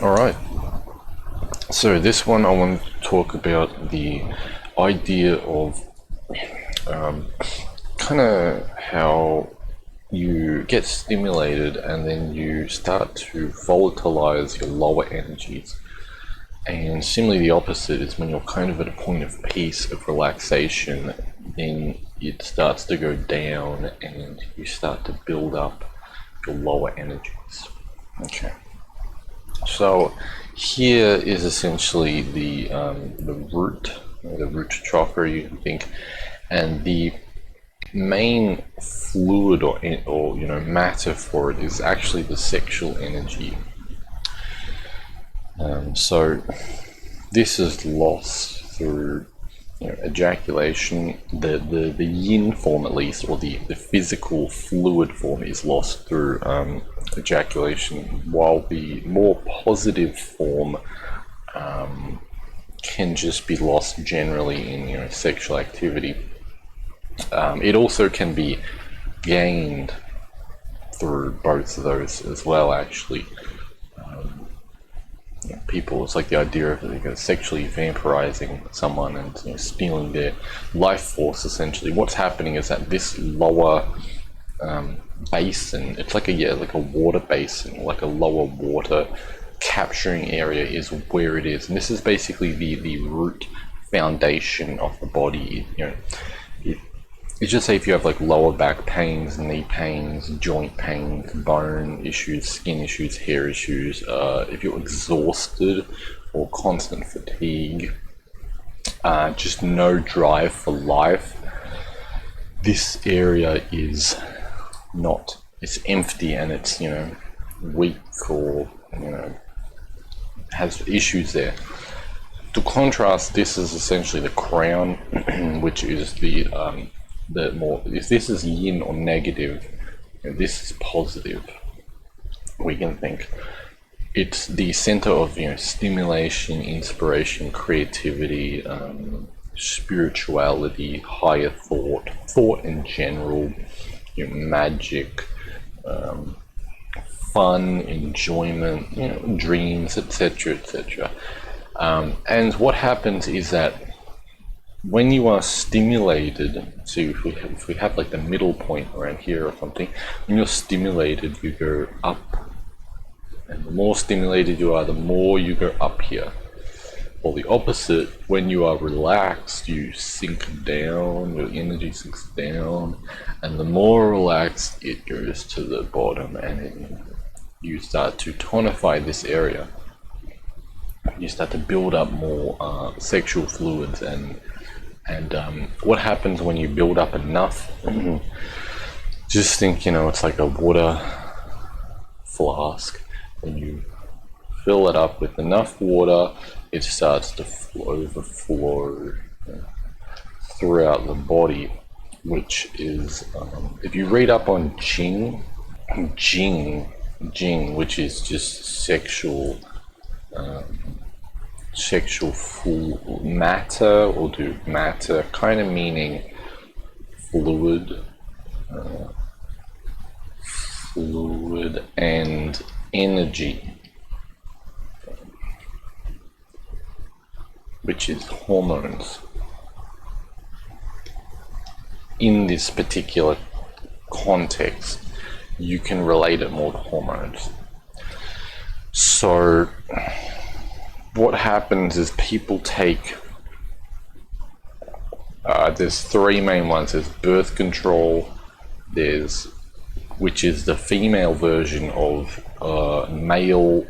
All right. So this one I want to talk about the idea of kind of how you get stimulated and then you start to volatilize your lower energies. And similarly, the opposite is when you're kind of at a point of peace, of relaxation, then it starts to go down and you start to build up your lower energies. Okay. So here is essentially the root chakra, you can think, and the main fluid or matter for it is actually the sexual energy. So this is lost through ejaculation. The yin form, at least, or the physical fluid form, is lost through ejaculation, while the more positive form can just be lost generally in sexual activity. It also can be gained through both of those as well, actually. People, it's like the idea of sexually vampirizing someone and stealing their life force. Essentially, what's happening is that this lower basin, it's like a water basin, like a lower water capturing area, is where it is, and this is basically the root foundation of the body. It's just say if you have like lower back pains, knee pains, joint pains, bone issues, skin issues, hair issues, if you're exhausted or constant fatigue, just no drive for life, this area is not, it's empty and it's weak, or has issues there. To contrast, this is essentially the crown, which is the more, if this is yin or negative, this is positive. We can think it's the center of stimulation, inspiration, creativity, spirituality, higher thought in general, magic, fun, enjoyment, dreams, etc., etc. And what happens is that when you are stimulated, so if we have like the middle point around here or something, when you're stimulated, you go up, and the more stimulated you are, the more you go up here. Or the opposite, when you are relaxed, you sink down, your energy sinks down, and the more relaxed it goes to the bottom, and you start to tonify this area. You start to build up more sexual fluids, and what happens when you build up enough? Just think, it's like a water flask. When you fill it up with enough water, it starts to overflow throughout the body, which is, if you read up on Jing, which is just sexual full matter, or do matter, kind of meaning fluid and energy, which is hormones. In this particular context, you can relate it more to hormones. So what happens is people take, there's three main ones. There's birth control, which is the female version of male,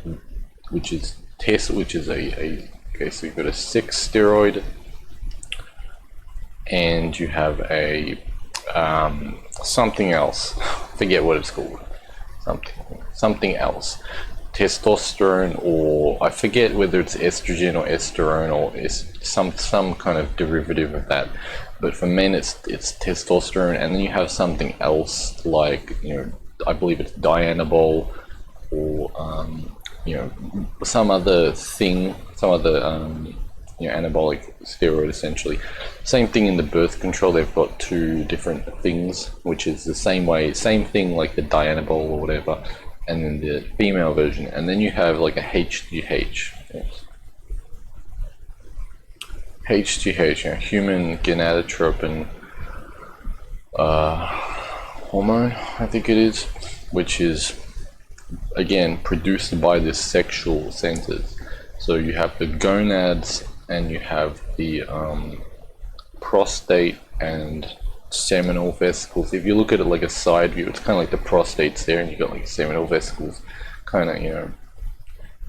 which is okay, so you've got a sex steroid, and you have a something else, forget what it's called, something else, testosterone, or I forget whether it's estrogen or estrone, or it's some kind of derivative of that. But for men it's testosterone, and then you have something else like, I believe it's dianabol, or some other anabolic steroid, essentially. Same thing in the birth control. They've got two different things, which is the same thing like the dianabol or whatever, and then the female version, and then you have like a HGH. Yes. HGH, human gonadotropin hormone, I think it is, which is again produced by the sexual centers. So you have the gonads and you have the prostate and seminal vesicles. If you look at it like a side view, it's kind of like the prostate's there and you've got like seminal vesicles kind of, you know,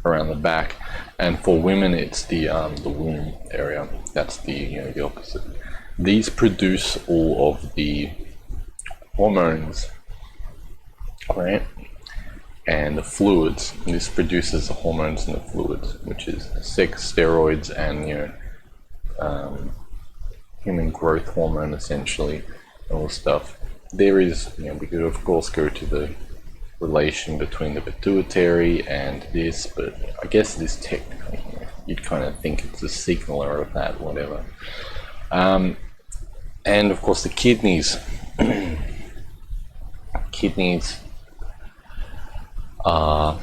around the back. And for women, it's the womb area. That's the, you know, the opposite. These produce all of the hormones, right? And the fluids. This produces the hormones and the fluids, which is sex, steroids, and, you know, human growth hormone, essentially, and all stuff. There is, you know, we could of course go to the relation between the pituitary and this, but I guess this technically, you know, you'd kind of think it's a signaler of that, whatever. And of course the kidneys. Kidneys are,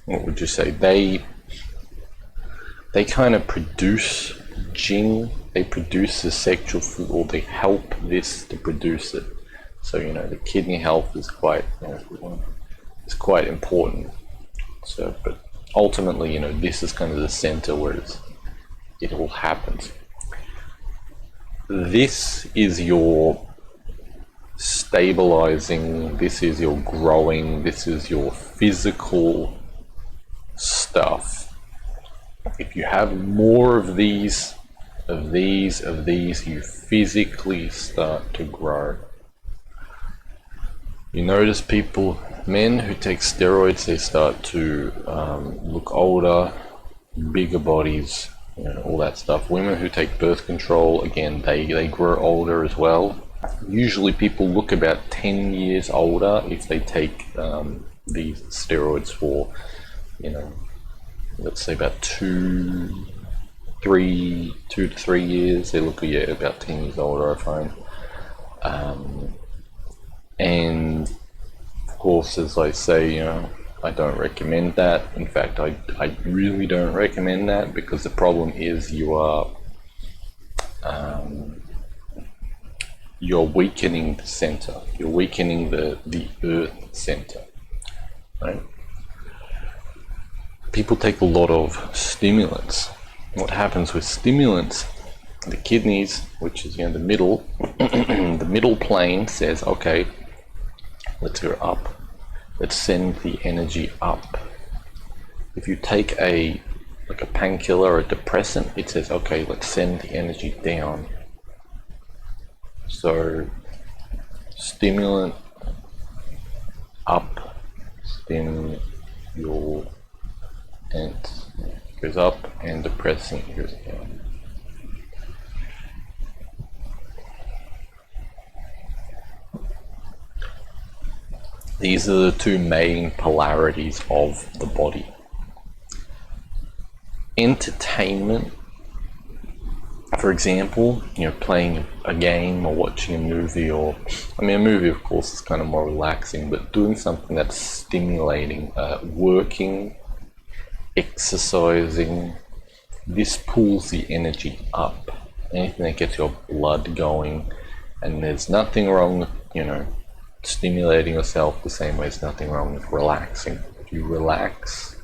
what would you say, they kind of produce Jing, they produce the sexual fluid, or they help this to produce it. So, you know, the kidney health is quite, you know, it's quite important. So, but ultimately, you know, this is kind of the center where it all happens. This is your stabilizing, this is your growing, this is your physical stuff. If you have more of these, you physically start to grow. You notice people, men who take steroids, they start to look older, bigger bodies, you know, all that stuff. Women who take birth control, again, they grow older as well. Usually people look about 10 years older if they take these steroids for, you know, let's say about 2 to 3 years. They look, yeah, about 10 years older, I find. And of course, as I say, you know, I don't recommend that. In fact, I really don't recommend that, because the problem is you're weakening the center. You're weakening the earth center, right? People take a lot of stimulants. What happens with stimulants? The kidneys, which is, you know, the middle, the middle plane says, okay, let's go up. Let's send the energy up. If you take like a painkiller or a depressant, it says, okay, let's send the energy down. So stimulant up, stimulant goes up, and depressant goes down. These are the two main polarities of the body. Entertainment, for example, you know, playing a game or watching a movie, or, I mean, a movie of course is kind of more relaxing, but doing something that's stimulating, working, exercising, this pulls the energy up. Anything that gets your blood going, and there's nothing wrong with, you know, stimulating yourself the same way there's nothing wrong with relaxing. If you relax,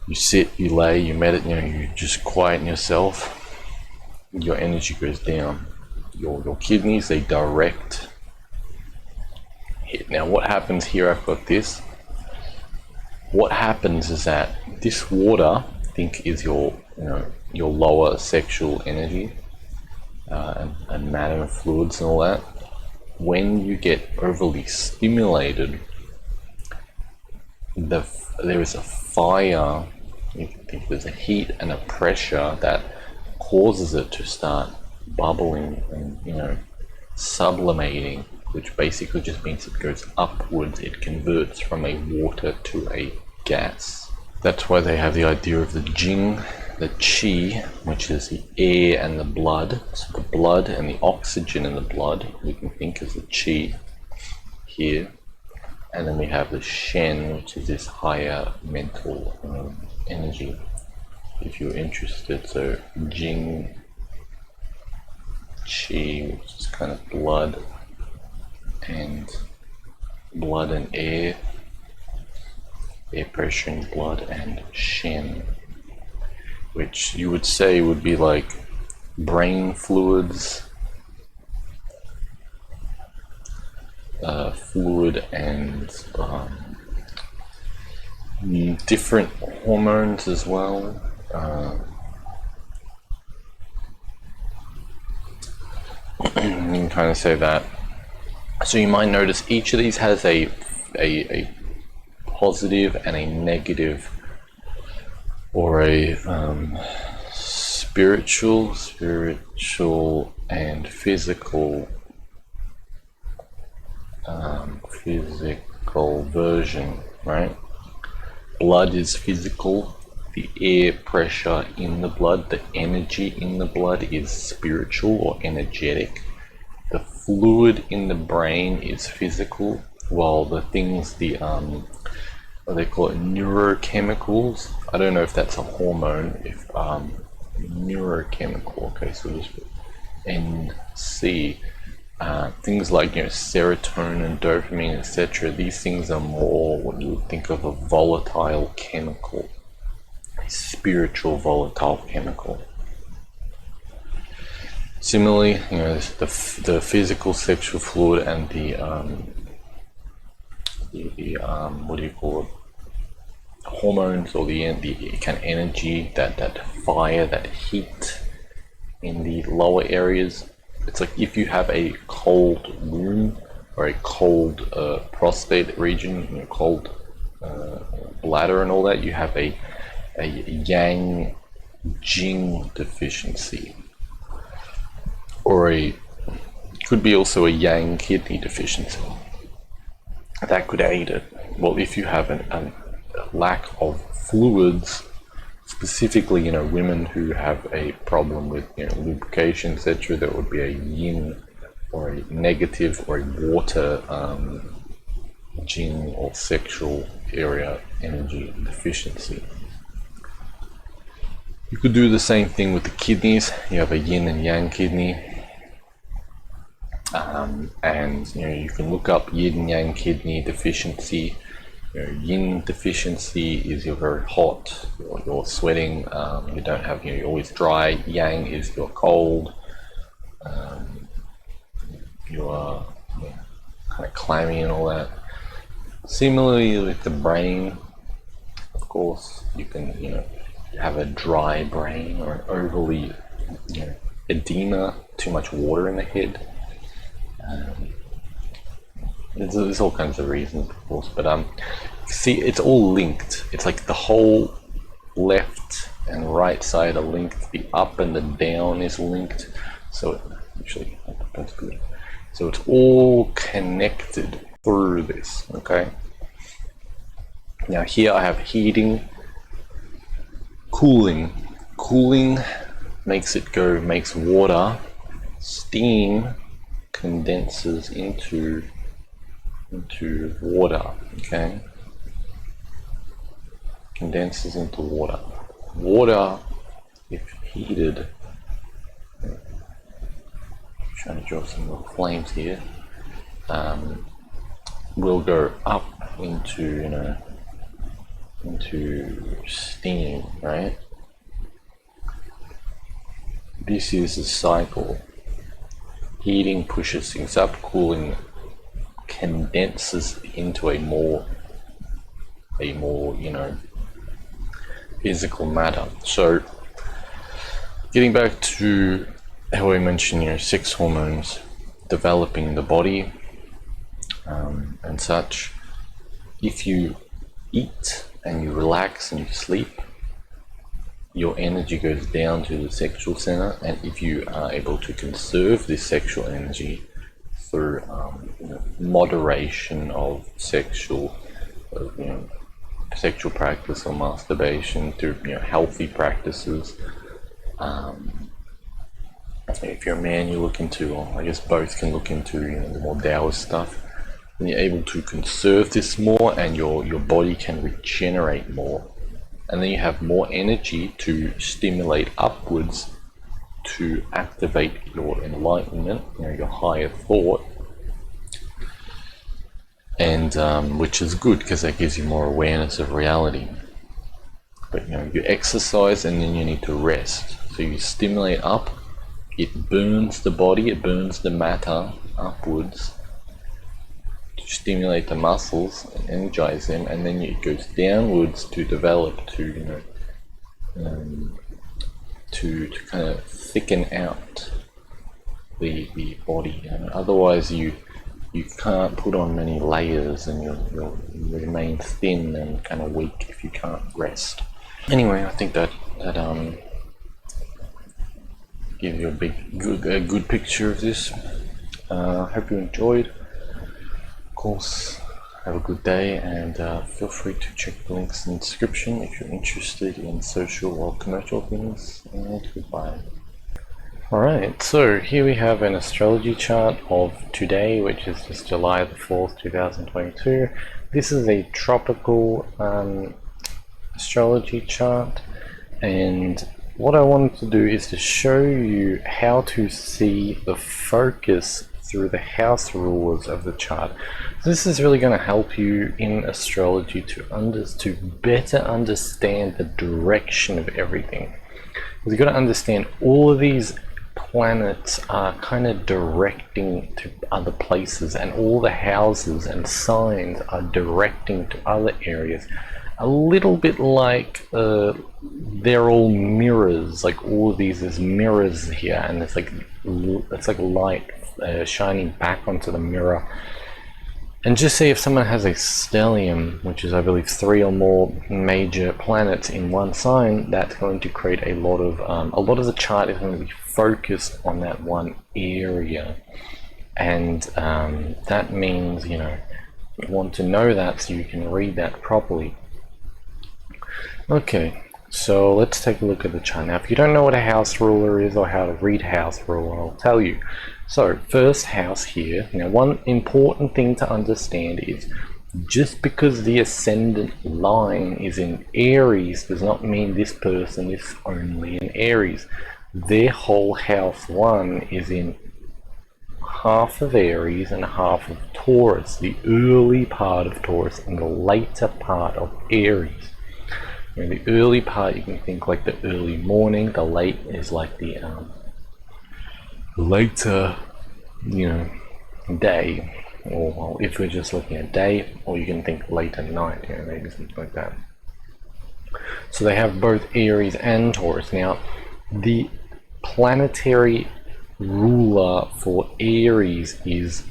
you sit, you lay, you meditate, you know, you just quieten yourself, your energy goes down. Your kidneys, they direct hit. Now what happens here, I've got this. What happens is that this water, I think, is your, you know, your lower sexual energy, and matter and fluids and all that. When you get overly stimulated, there is a fire, you can think there's a heat and a pressure that causes it to start bubbling and, you know, sublimating, which basically just means it goes upwards. It converts from a water to a gas. That's why they have the idea of the Jing, the Qi, which is the air and the blood. So the blood and the oxygen in the blood, we can think as the Qi here. And then we have the Shen, which is this higher mental energy, if you're interested. So Jing, Qi, which is kind of blood and air pressure in blood, and Shen, which you would say would be like brain fluids, and different hormones as well. You can kind of say that. So you might notice each of these has a positive and a negative, or a spiritual and physical version, right? Blood is physical, the air pressure in the blood, the energy in the blood is spiritual or energetic. The fluid in the brain is physical, while the things, what they call it, neurochemicals. I don't know if that's a hormone, if neurochemical, okay, so just NC. Things like serotonin, dopamine, etc. These things are more what you would think of a volatile chemical, a spiritual volatile chemical. Similarly, the physical sexual fluid and the what do you call it? Hormones, or the kind of energy, that fire, that heat in the lower areas. It's like if you have a cold womb or a cold prostate region, cold bladder and all that, you have a yang jing deficiency, or could be also a yang kidney deficiency. That could aid it. Well, if you have a lack of fluids, specifically, women who have a problem with lubrication, etc., there would be a yin or a negative or a water jing or sexual area energy deficiency. You could do the same thing with the kidneys. You have a yin and yang kidney, and you can look up yin and yang kidney deficiency. Yin deficiency is you're very hot, you're sweating, you don't have, you're always dry. Yang is you're cold, you are kind of clammy and all that. Similarly with the brain, of course, you can have a dry brain, or an overly edema, too much water in the head. There's all kinds of reasons, of course, but see, it's all linked. It's like the whole left and right side are linked. The up and the down is linked. So actually, that's good. So it's all connected through this. Okay. Now here I have heating, cooling. Cooling makes water, steam condenses into water, okay? Condenses into water. Water, if heated, I'm trying to draw some more flames here, will go up into steam, right? This is a cycle. Heating pushes things up, cooling condenses into a more physical matter. So getting back to how I mentioned, 6 hormones developing the body and such. If you eat and you relax and you sleep, your energy goes down to the sexual center, and if you are able to conserve this sexual energy through moderation of sexual practice or masturbation, through healthy practices. If you're a man, you look into, or I guess both can look into the more Taoist stuff. then you're able to conserve this more, and your body can regenerate more. And then you have more energy to stimulate upwards to activate your enlightenment, your higher thought. And which is good because that gives you more awareness of reality. But you exercise and then you need to rest. So you stimulate up, it burns the body, it burns the matter upwards to stimulate the muscles and energize them, and then it goes downwards to develop, to to kind of thicken out the body. Otherwise you can't put on many layers, and you'll remain thin and kind of weak if you can't rest. Anyway, I think that gives you a good picture of this. Hope you enjoyed. Of course, have a good day, and feel free to check the links in the description if you're interested in social or commercial things. And goodbye. Alright, so here we have an astrology chart of today, which is just July the 4th, 2022. This is a tropical astrology chart, and what I wanted to do is to show you how to see the focus through the house rulers of the chart. So this is really going to help you in astrology to better understand the direction of everything. You've got to understand all of these planets are kind of directing to other places, and all the houses and signs are directing to other areas. A little bit like they're all mirrors, like all of these is mirrors here, and it's like light shining back onto the mirror. And just say if someone has a stellium, which is I believe 3 or more major planets in one sign, that's going to create a lot of the chart is going to be focused on that one area. And that means, you want to know that so you can read that properly. Okay, so let's take a look at the chart. Now, if you don't know what a house ruler is or how to read house ruler, I'll tell you. So, first house here. Now, one important thing to understand is just because the ascendant line is in Aries does not mean this person is only in Aries. Their whole house 1 is in half of Aries and half of Taurus, the early part of Taurus and the later part of Aries. The early part you can think like the early morning, the late is like the later, day, or if we're just looking at day, or you can think later night, maybe something like that. So they have both Aries and Taurus. Now, the planetary ruler for Aries is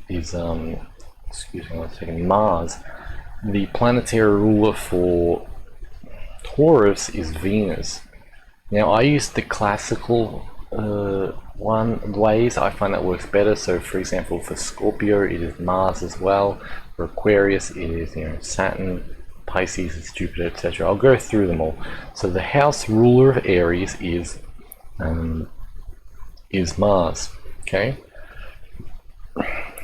excuse me one second, Mars. The planetary ruler for Taurus is Venus. Now, I use the classical ways. I find that works better. So, for example, for Scorpio, it is Mars as well. For Aquarius, it is Saturn. Pisces is Jupiter, etc. I'll go through them all. So, the house ruler of Aries is Mars. Okay.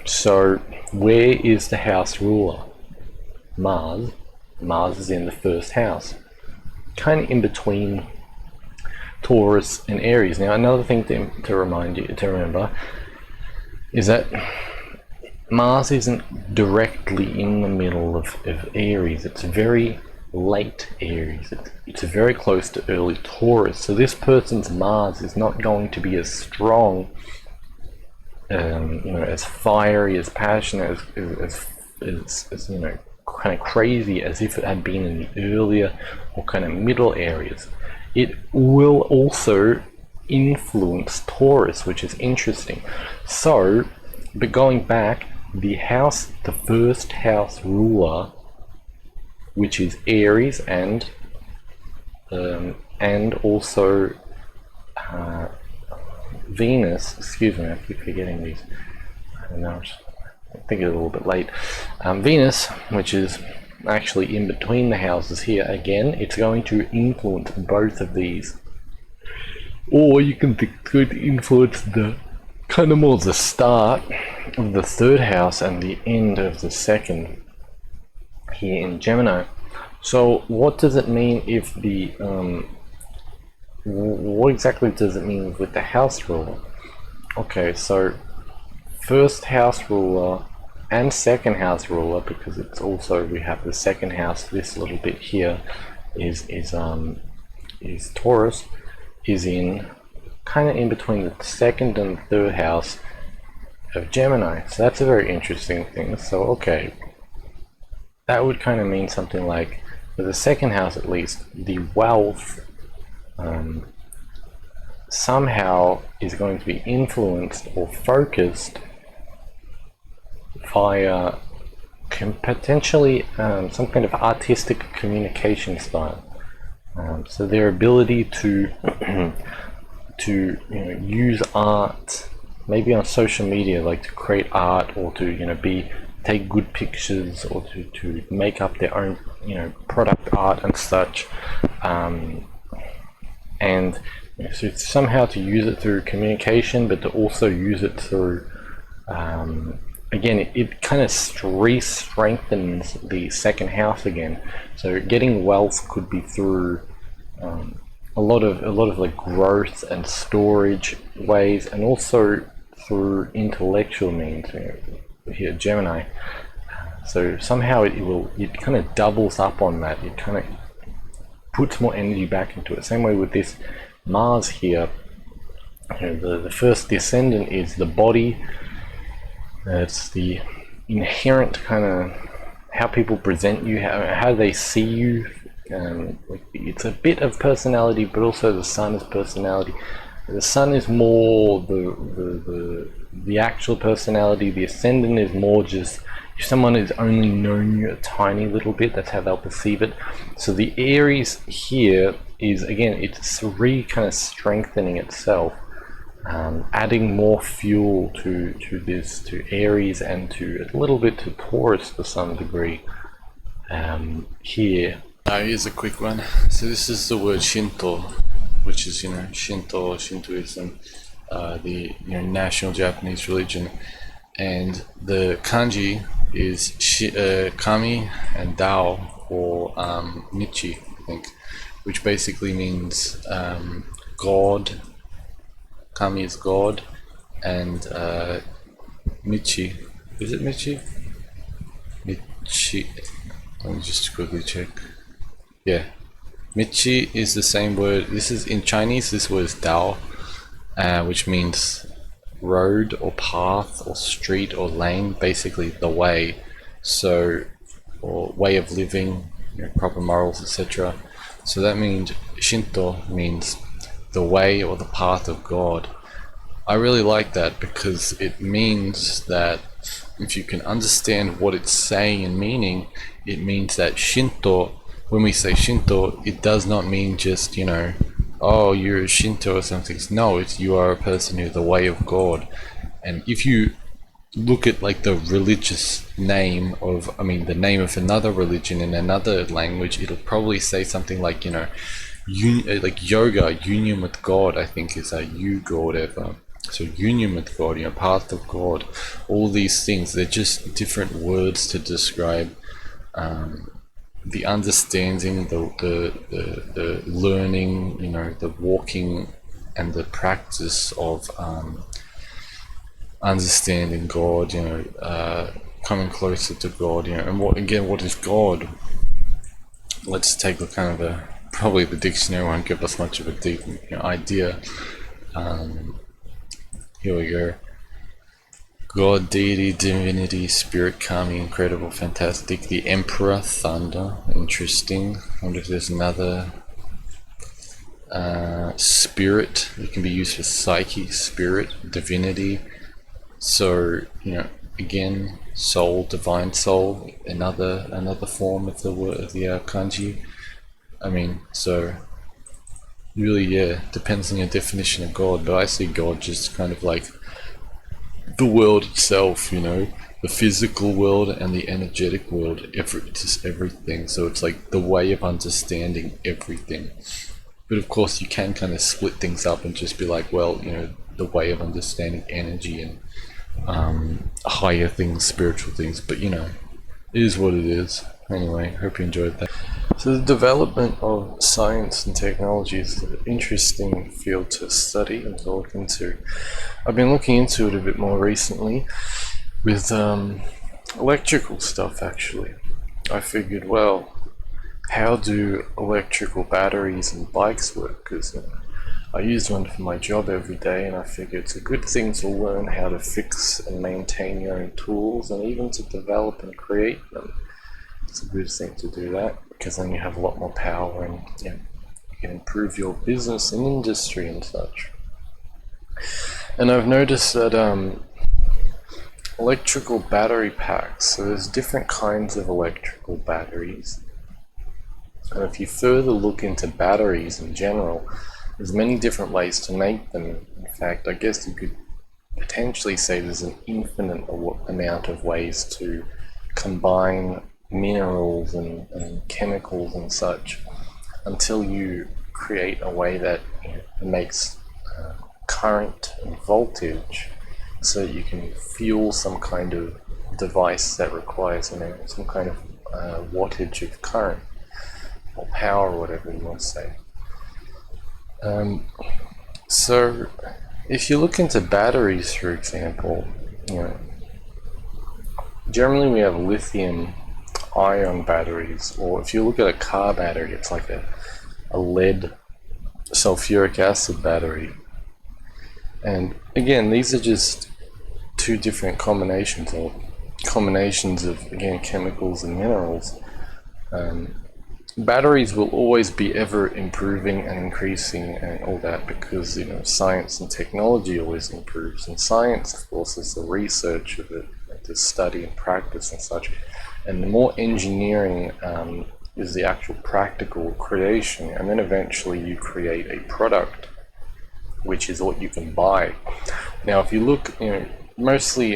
So, where is the house ruler? Mars. Mars is in the first house, kind of in between Taurus and Aries. Now, another thing to remember is that Mars isn't directly in the middle of Aries. It's very late Aries. It's very close to early Taurus. So this person's Mars is not going to be as strong, as fiery, as passionate, as kind of crazy as if it had been in the earlier or kind of middle areas. It will also influence Taurus, which is interesting. So, but going back, the first house ruler, which is Aries and also Venus. Excuse me, I keep forgetting these. I don't know. I think it's a little bit late. Venus, which is actually in between the houses here, again, it's going to influence both of these. Or you can think it could influence the kind of more the start of the third house and the end of the second here in Gemini. So what does it mean if the what exactly does it mean with the house ruler? Okay, so first house ruler and second house ruler, because it's also, we have the second house, this little bit here is Taurus, is in kind of in between the second and third house of Gemini. So that's a very interesting thing. So okay, that would kind of mean something like, for the second house at least, the wealth somehow is going to be influenced or focused via potentially some kind of artistic communication style. So their ability to to use art, maybe on social media, like to create art, or to take good pictures, or to make up their own product art and such, and so it's somehow to use it through communication, but to also use it through again, it kind of strengthens the second house again. So getting wealth could be through a lot of like growth and storage ways, and also through intellectual means here, Gemini. So somehow it kind of doubles up on that. It kind of puts more energy back into it. Same way with this Mars here. The first descendant is the body. It's the inherent kind of how people present you, how they see you. It's a bit of personality, but also the sun is personality. The sun is more the actual personality. The ascendant is more just if someone has only known you a tiny little bit, that's how they'll perceive it. So the Aries here is, again, it's kind of strengthening itself, adding more fuel to Aries, and to a little bit to Taurus to some degree here. Here's a quick one. So this is the word Shinto, which is Shintoism, the national Japanese religion, and the kanji is kami and Dao, or Michi, I think, which basically means God. Kami is God, and Michi, is it Michi? Michi, let me just quickly check. Yeah, Michi is the same word. This is in Chinese, this word is Dao, which means road or path or street or lane, basically the way. So, or way of living, proper morals, etc. So that means Shinto means the way or the path of God. I really like that, because it means that if you can understand what it's saying and meaning, it means that Shinto, when we say Shinto, it does not mean just, oh, you're a Shinto or something. No, it's you are a person who's the way of God. And if you look at like the religious name of, the name of another religion in another language, it'll probably say something like, like yoga, union with God, I think is a yuga or whatever. So union with God, path of God, all these things, they're just different words to describe the understanding, the learning, the walking and the practice of understanding God, coming closer to God, and what is God? Let's take a kind of probably the dictionary won't give us much of a deep idea. Here we go. God, deity, divinity, spirit, kami, incredible, fantastic. The emperor, thunder, interesting. I wonder if there's another. Spirit, it can be used for psyche, spirit, divinity. So, again, soul, divine soul, another form of the word, of the kanji. So really, depends on your definition of God, but I see God just kind of like the world itself, the physical world and the energetic world, just everything. So it's like the way of understanding everything. But of course, you can kind of split things up and just be like, well, the way of understanding energy and higher things, spiritual things. But you know, it is what it is. Anyway, hope you enjoyed that. So the development of science and technology is an interesting field to study and to look into. I've been looking into it a bit more recently with electrical stuff, actually. I figured, well, how do electrical batteries and bikes work? Because I use one for my job every day, and I figure it's a good thing to learn how to fix and maintain your own tools, and even to develop and create them. It's a good thing to do that, because then you have a lot more power, and you can improve your business and industry and such. And I've noticed that electrical battery packs, so there's different kinds of electrical batteries. And if you further look into batteries in general, there's many different ways to make them. In fact, I guess you could potentially say there's an infinite amount of ways to combine minerals and chemicals and such until you create a way that makes current and voltage, so that you can fuel some kind of device that requires some kind of wattage of current or power, or whatever you want to say. So if you look into batteries, for example, generally we have lithium ion batteries, or if you look at a car battery, it's like a lead sulfuric acid battery. And again, these are just two different combinations of again, chemicals and minerals. Batteries will always be ever improving and increasing and all that, because science and technology always improves, and science, of course, is the research of it, the study and practice and such. And the more engineering is the actual practical creation, and then eventually you create a product, which is what you can buy. Now, if you look, mostly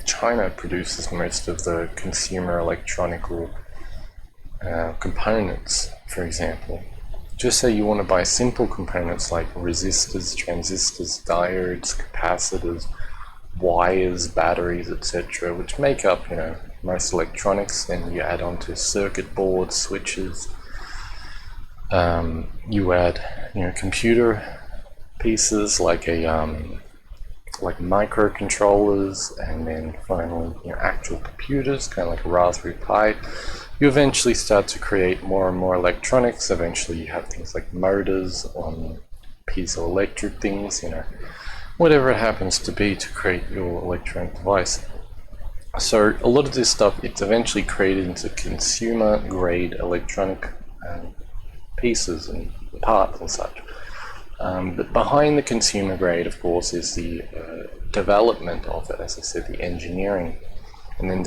China produces most of the consumer electronic components, for example. Just say you want to buy simple components like resistors, transistors, diodes, capacitors, wires, batteries, etc., which make up, most electronics. Then you add on to circuit boards, switches. You add, computer pieces like microcontrollers, and then finally, actual computers, kind of like a Raspberry Pi. You eventually start to create more and more electronics. Eventually you have things like motors on piezoelectric things, whatever it happens to be to create your electronic device. So a lot of this stuff, it's eventually created into consumer grade electronic pieces and parts and such. But behind the consumer grade, of course, is the development of it, as I said, the engineering. And then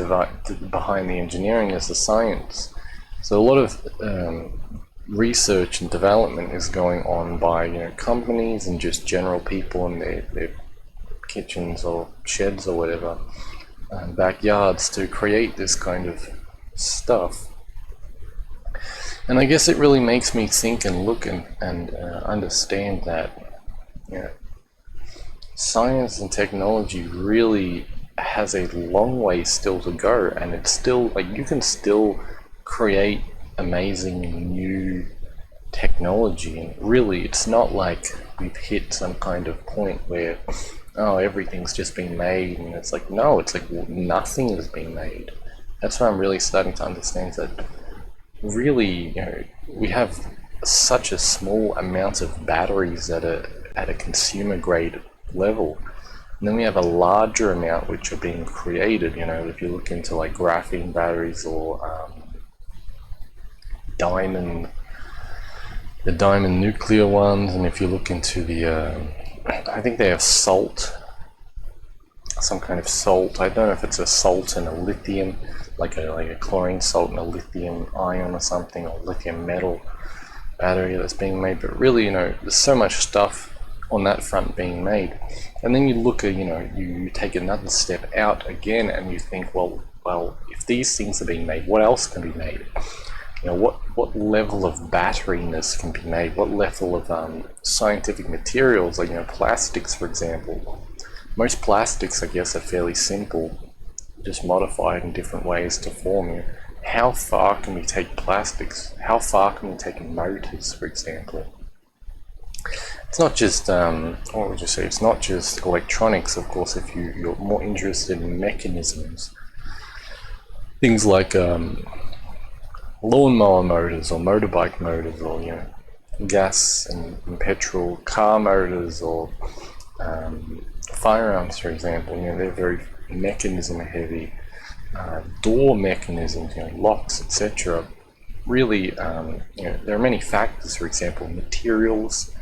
behind the engineering is the science. So a lot of research and development is going on by companies and just general people in their kitchens or sheds or whatever, backyards, to create this kind of stuff. And I guess it really makes me think and look and understand that science and technology really has a long way still to go, and it's still you can still create amazing new technology, and really it's not like we've hit some kind of point where everything's just been made, and it's like, no, it's like nothing has been made. That's why I'm really starting to understand that really we have such a small amount of batteries at a consumer grade level. And then we have a larger amount which are being created, if you look into like graphene batteries or the diamond nuclear ones, and if you look into I think they have salt, some kind of salt. I don't know if it's a salt and a lithium, like a chlorine salt and a lithium ion or something, or lithium metal battery that's being made. But really, there's so much stuff on that front being made. And then you look at, you take another step out again, and you think, well, if these things are being made, what else can be made? what level of batteriness can be made, what level of scientific materials, like plastics, for example. Most plastics, I guess, are fairly simple, just modified in different ways to form. How far can we take plastics? How far can we take motors, for example? It's not just what would you say? It's not just electronics, of course. If you're more interested in mechanisms, things like lawnmower motors or motorbike motors, or gas and petrol car motors, or firearms, for example. They're very mechanism heavy. Door mechanisms, locks, etc. Really, there are many factors. For example, materials,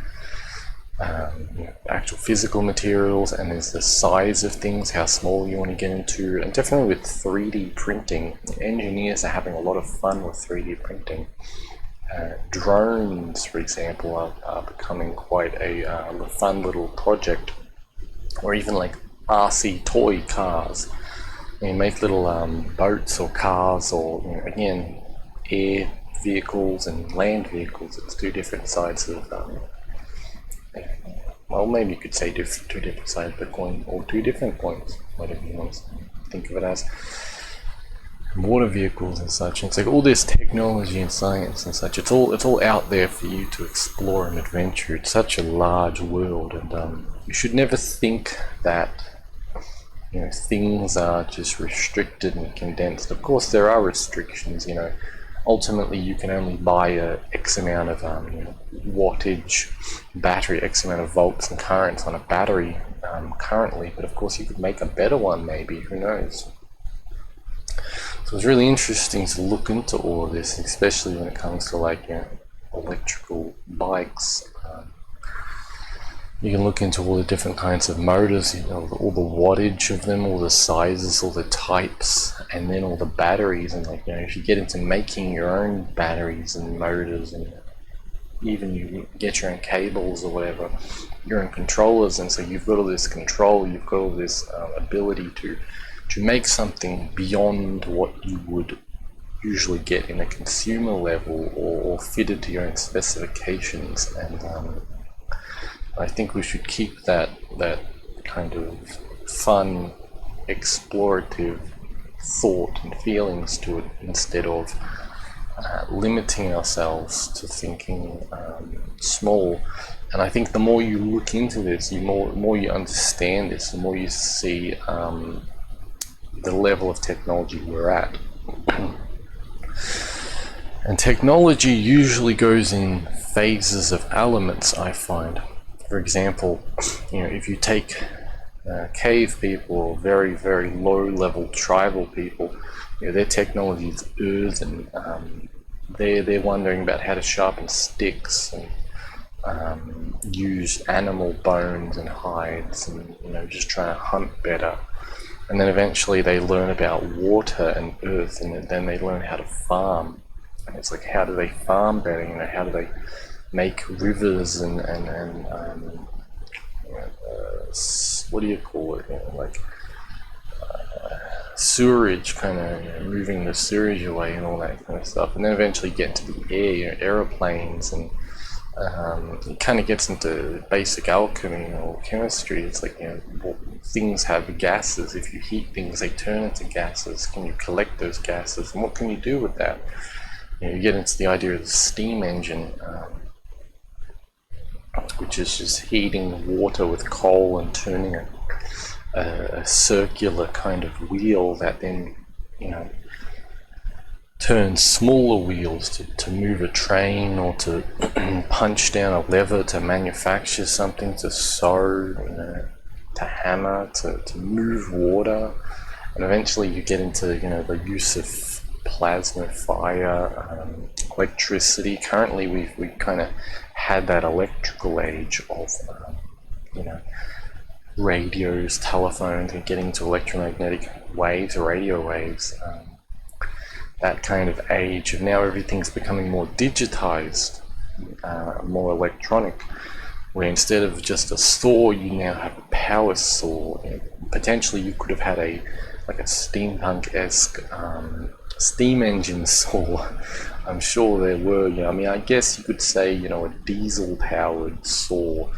actual physical materials, and there's the size of things, how small you want to get into, and definitely with 3D printing. Engineers are having a lot of fun with 3D printing. Drones, for example, are becoming quite a fun little project, or even like RC toy cars. Make little boats or cars, or again, air vehicles and land vehicles. It's two different sides of well, maybe you could say two different sides of the coin, or two different coins, whatever you want to think of it as. Water vehicles and such. And it's like all this technology and science and such. It's all out there for you to explore and adventure. It's such a large world, and you should never think that things are just restricted and condensed. Of course, there are restrictions. Ultimately, you can only buy a X amount of wattage battery, X amount of volts and currents on a battery currently. But of course, you could make a better one, maybe. Who knows? So it's really interesting to look into all of this, especially when it comes to electrical bikes. You can look into all the different kinds of motors, all the wattage of them, all the sizes, all the types, and then all the batteries. And if you get into making your own batteries and motors, and even you get your own cables or whatever, your own controllers, and so you've got all this control, you've got all this ability to make something beyond what you would usually get in a consumer level, or fitted to your own specifications. And I think we should keep that kind of fun, explorative thought and feelings to it, instead of limiting ourselves to thinking small. And I think the more you look into this, the more you understand this, the more you see the level of technology we're at. And technology usually goes in phases of elements, I find. For example, if you take cave people, or very, very low-level tribal people, their technology is earthen. They're wondering about how to sharpen sticks, and use animal bones and hides, and just trying to hunt better. And then eventually they learn about water and earth, and then they learn how to farm. And it's like, how do they farm better? How do they make rivers and what do you call it? Sewerage, kind of moving the sewage away and all that kind of stuff. And then eventually get into the air, aeroplanes, and it kind of gets into basic alchemy or chemistry. It's like, things have gases. If you heat things, they turn into gases. Can you collect those gases? And what can you do with that? You get into the idea of the steam engine, which is just heating water with coal and turning a circular kind of wheel that then, turns smaller wheels to move a train, or to punch down a lever to manufacture something, to sew, to hammer, to move water. And eventually you get into, the use of plasma, fire, electricity. Currently we kind of had that electrical age of, radios, telephones, and getting to electromagnetic waves, radio waves. That kind of age of now everything's becoming more digitized, more electronic, where instead of just a saw, you now have a power saw. Potentially you could have had a steampunk-esque steam engines saw. I'm sure there were, I mean, I guess you could say, a diesel-powered saw,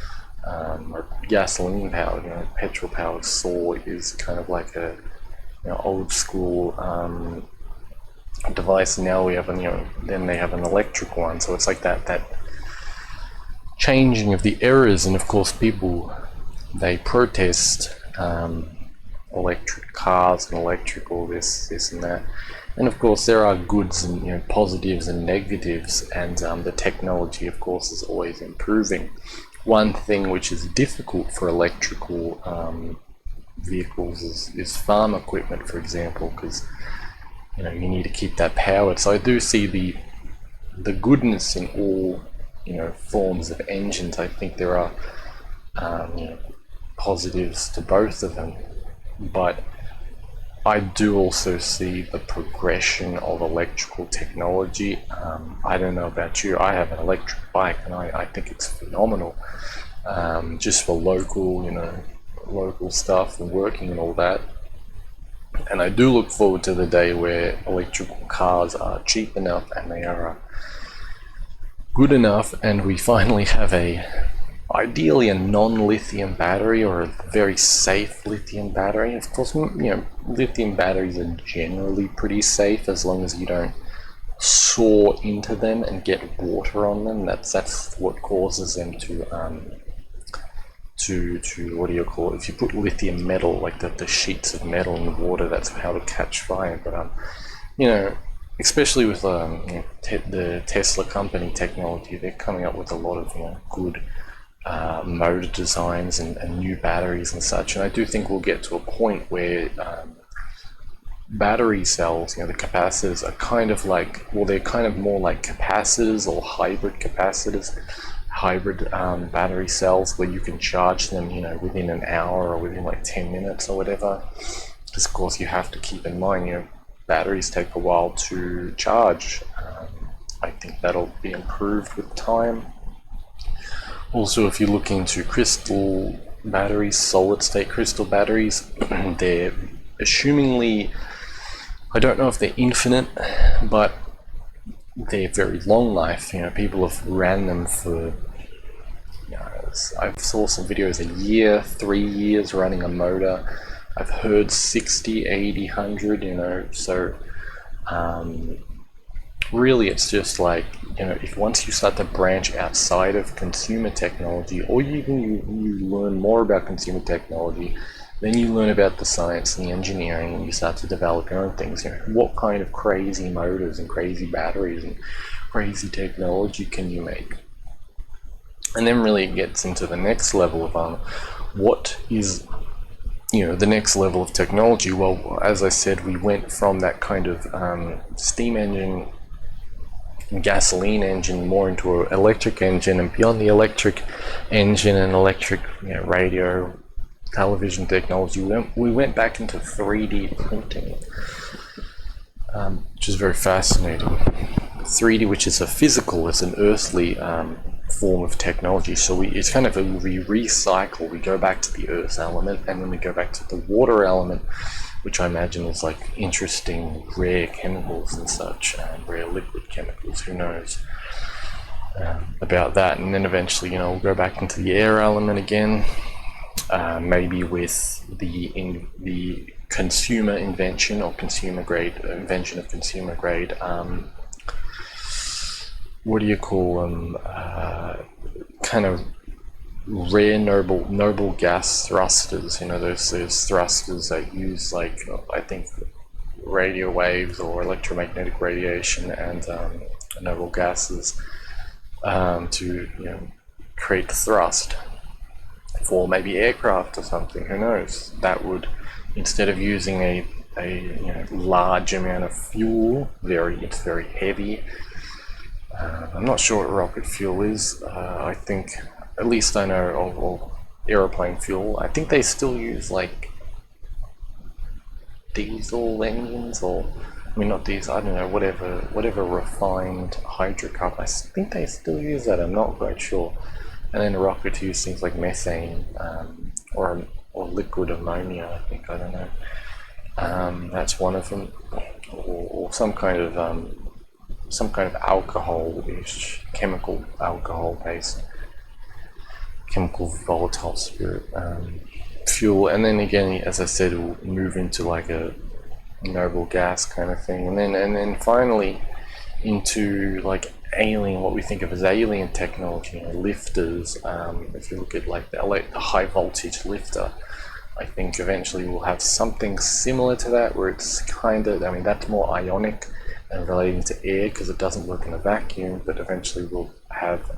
or gasoline-powered, petrol-powered saw is kind of like a, old-school device. Now we have then they have an electric one, so it's like that changing of the eras. And of course, people, they protest electric cars and electric all this and that. And of course, there are goods and positives and negatives, and the technology, of course, is always improving. One thing which is difficult for electrical vehicles is farm equipment, for example, because you need to keep that powered. So I do see the goodness in all forms of engines. I think there are positives to both of them, but I do also see the progression of electrical technology. I don't know about you, I have an electric bike and I think it's phenomenal, just for local stuff and working and all that. And I do look forward to the day where electrical cars are cheap enough and they are good enough, and we finally have ideally a non-lithium battery, or a very safe lithium battery. Of course, lithium batteries are generally pretty safe as long as you don't saw into them and get water on them. That's what causes them to what do you call it? If you put lithium metal, like the sheets of metal in the water, that's how to catch fire. But especially with the Tesla company technology, they're coming up with a lot of good motor designs and new batteries and such. And I do think we'll get to a point where battery cells, the capacitors, are kind of like, they're kind of more like capacitors or hybrid capacitors, hybrid battery cells, where you can charge them within an hour or within like 10 minutes or whatever. Because of course you have to keep in mind, batteries take a while to charge. I think that'll be improved with time. Also, if you look into crystal batteries, solid state crystal batteries, they're assumingly, I don't know if they're infinite, but they're very long life. People have ran them for, I saw some videos a year, 3 years running a motor. I've heard 60, 80, 100, so really it's just like, if once you start to branch outside of consumer technology, or even you learn more about consumer technology, then you learn about the science and the engineering, and you start to develop your own things. What kind of crazy motors and crazy batteries and crazy technology can you make? And then really it gets into the next level of what is the next level of technology. Well, as I said, we went from that kind of steam engine, gasoline engine, more into an electric engine, and beyond the electric engine and electric radio, television technology, we went back into 3D printing, which is very fascinating. 3D, which is it's an earthly form of technology. So it's kind of we recycle. We go back to the earth element, and then we go back to the water element, which I imagine is like interesting rare chemicals and such, rare liquid chemicals. Who knows about that? And then eventually, we'll go back into the air element again, maybe with the consumer invention or consumer grade invention of consumer grade. What do you call them? Kind of rare noble gas thrusters. Those thrusters that use, like, I think radio waves or electromagnetic radiation and noble gases to create thrust for maybe aircraft or something. Who knows? That would, instead of using a large amount of fuel, it's very heavy. I'm not sure what rocket fuel is. I think, at least I know of aeroplane fuel. I think they still use like diesel engines, or not diesel, I don't know, whatever refined hydrocarbon. I think they still use that, I'm not quite sure. And then rocket use things like methane, or liquid ammonia, I think, I don't know. That's one of them, or some kind of alcohol-ish, chemical alcohol-based, chemical volatile spirit fuel. And then again, as I said, it will move into like a noble gas kind of thing, and then finally into like alien, what we think of as alien technology, lifters. If you look at like the high voltage lifter, I think eventually we'll have something similar to that, where it's kind of, I mean, that's more ionic and relating to air because it doesn't work in a vacuum, but eventually we'll have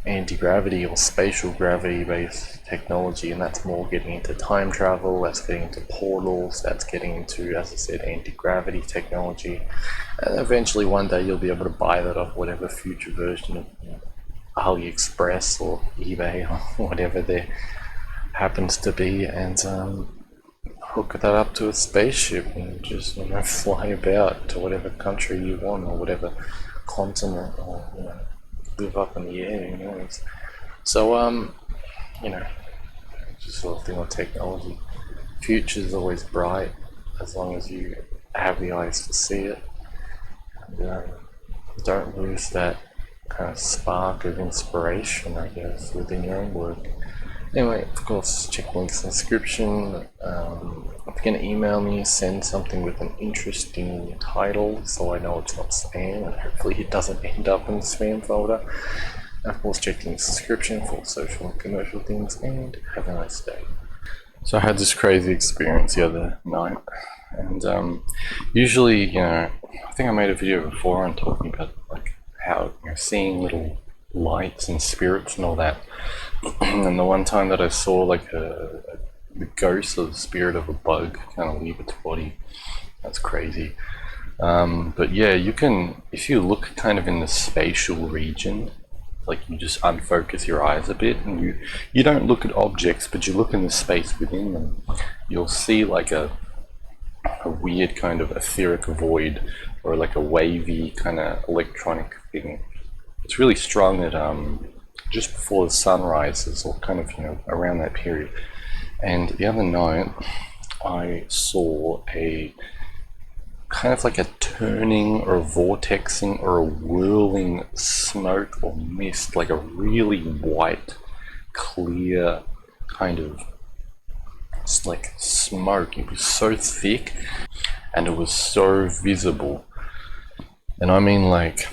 anti-gravity or spatial gravity based technology, and that's more getting into time travel, that's getting into portals, that's getting into, as I said, anti-gravity technology. And eventually one day you'll be able to buy that off whatever future version of AliExpress or eBay or whatever there happens to be, and hook that up to a spaceship and just fly about to whatever country you want or whatever continent, or live up in the air, So just a little thing on technology. Future's always bright as long as you have the eyes to see it. And, don't lose that kind of spark of inspiration, I guess, within your own work. Anyway, of course, check links in the description. If you're going to email me, send something with an interesting title so I know it's not spam, and hopefully it doesn't end up in the spam folder. And of course, check the links in the description for social and commercial things, and have a nice day. So I had this crazy experience the other night, and usually, I think I made a video before on talking about like how seeing little lights and spirits and all that. And the one time that I saw like the ghost or the spirit of a bug kind of leave its body, that's crazy. But yeah, you can, if you look kind of in the spatial region, like you just unfocus your eyes a bit and you don't look at objects, but you look in the space within them, you'll see like a weird kind of etheric void, or like a wavy kind of electronic thing. It's really strong at just before the sun rises, or kind of around that period. And the other night I saw a kind of like a turning or a vortexing or a whirling smoke or mist, like a really white, clear kind of like smoke. It was so thick and it was so visible, and I mean like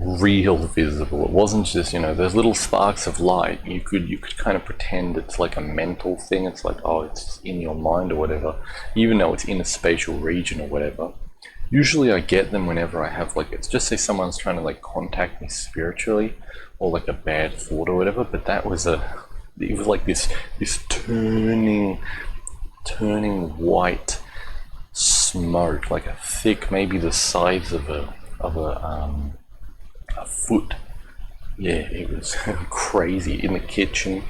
real visible. It wasn't just those little sparks of light. You could kind of pretend it's like a mental thing. It's like, oh, it's in your mind or whatever, even though it's in a spatial region or whatever. Usually I get them whenever I have like, it's just say someone's trying to like contact me spiritually, or like a bad thought or whatever. But that was it was like this turning white smoke, like a thick, maybe the size of a foot. Yeah, it was crazy. In the kitchen,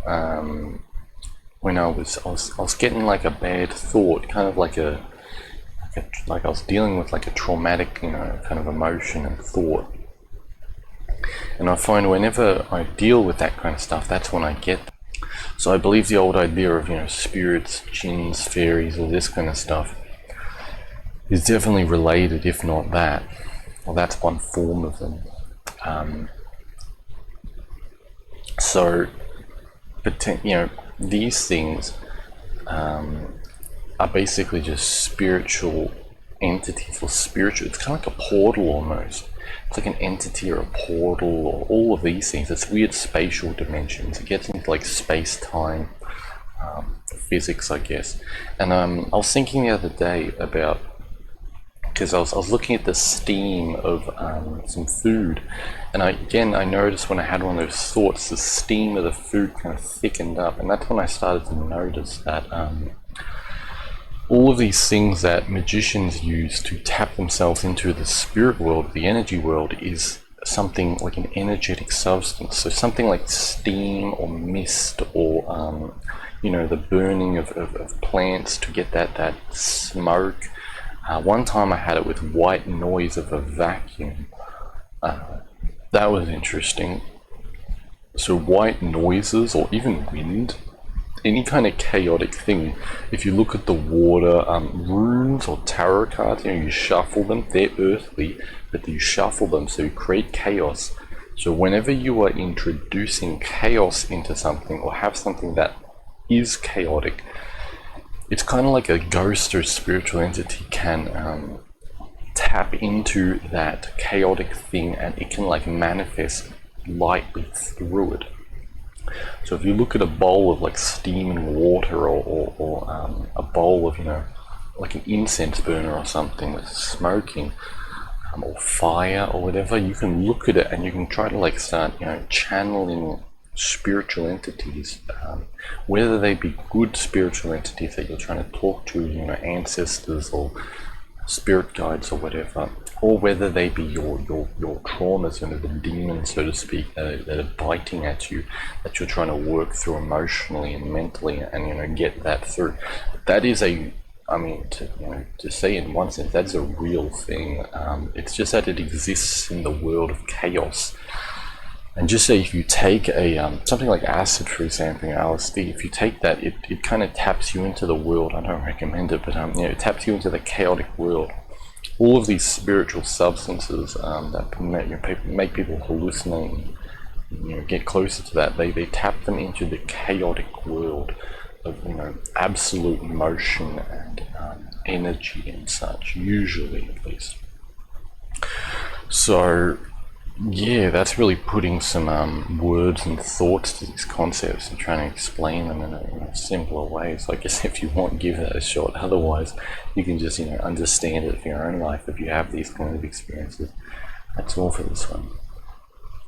when I was getting like a bad thought, kind of like like I was dealing with like a traumatic kind of emotion and thought. And I find whenever I deal with that kind of stuff, that's when I get them. So I believe the old idea of spirits, jinns, fairies, all this kind of stuff is definitely related, if not that. Well, that's one form of them. So, but these things are basically just spiritual entities, or spiritual. It's kind of like a portal almost. It's like an entity or a portal, or all of these things. It's weird spatial dimensions. It gets into like space-time physics, I guess. And I was thinking the other day about, because I was looking at the steam of some food, and I noticed when I had one of those thoughts, the steam of the food kind of thickened up, and that's when I started to notice that all of these things that magicians use to tap themselves into the spirit world, the energy world, is something like an energetic substance. So something like steam or mist, or the burning of plants to get that smoke. One time I had it with white noise of a vacuum. That was interesting. So white noises, or even wind, any kind of chaotic thing. If you look at the water runes or tarot cards, you shuffle them. They're earthly, but you shuffle them, so you create chaos. So whenever you are introducing chaos into something, or have something that is chaotic, it's kind of like a ghost or spiritual entity can tap into that chaotic thing, and it can like manifest lightly through it. So if you look at a bowl of like steaming water, or a bowl of, like an incense burner or something that's smoking, or fire or whatever, you can look at it and you can try to like start, channeling spiritual entities, whether they be good spiritual entities that you're trying to talk to, ancestors or spirit guides or whatever, or whether they be your traumas, the demons, so to speak, that are biting at you, that you're trying to work through emotionally and mentally, and get that through. That is to say in one sense, that's a real thing. It's just that it exists in the world of chaos. And just say if you take a something like acid, for example, LSD, if you take that, it kind of taps you into the world. I don't recommend it, but it taps you into the chaotic world. All of these spiritual substances that make people hallucinate, get closer to that, they tap them into the chaotic world of absolute motion and energy and such, usually at least. So yeah, that's really putting some words and thoughts to these concepts and trying to explain them in a simpler way. So I guess if you want, give that a shot. Otherwise, you can just understand it for your own life if you have these kind of experiences. That's all for this one.